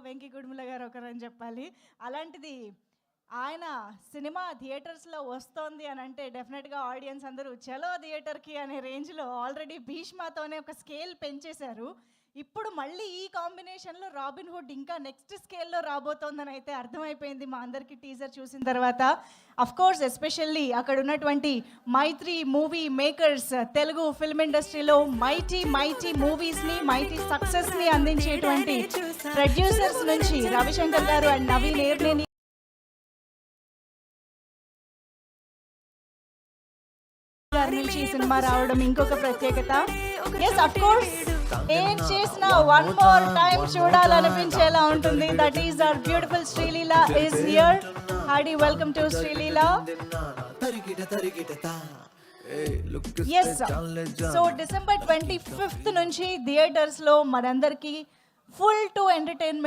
వెంకీ గుడిముల గారు ఒకరని చెప్పాలి. అలాంటిది ఆయన సినిమా థియేటర్స్లో వస్తోంది అని అంటే డెఫినెట్గా ఆడియన్స్ అందరూ చలో థియేటర్కి అనే రేంజ్లో ఆల్రెడీ భీష్మతోనే ఒక స్కేల్ పెంచేశారు. ఇప్పుడు మళ్ళీ ఈ కాంబినేషన్లో రాబిన్ హుడ్ ఇంకా నెక్స్ట్ స్కేల్లో రాబోతోందని అయితే అర్థమైపోయింది మా అందరికీ టీజర్ చూసిన తర్వాత. అఫ్ కోర్స్ ఎస్పెషల్లీ అక్కడ ఉన్నటువంటి మైత్రి మూవీ మేకర్స్, తెలుగు ఫిల్మ్ ఇండస్ట్రీలో మైటీ మూవీస్ని, మైటీ సక్సెస్ని అందించేటువంటి ప్రొడ్యూసర్స్ నుంచి రవిశంకర్ గారు అండ్ నవీన్ ఏర్నేని గారి నుంచి సినిమా రావడం ఇంకొక ప్రత్యేకత. ఎస్ అఫ్ కోర్స్ ఏం చేసినా వన్ మోర్ టైం చూడాలనిపించేలా ఉంటుంది. That is our beautiful Sreeleela is here. Hearty welcome to Sreeleela. Yes so December 25th నుంచి థియేటర్స్లో మనందరికీ ఫుల్ టు ఎంటర్టైన్మెంట్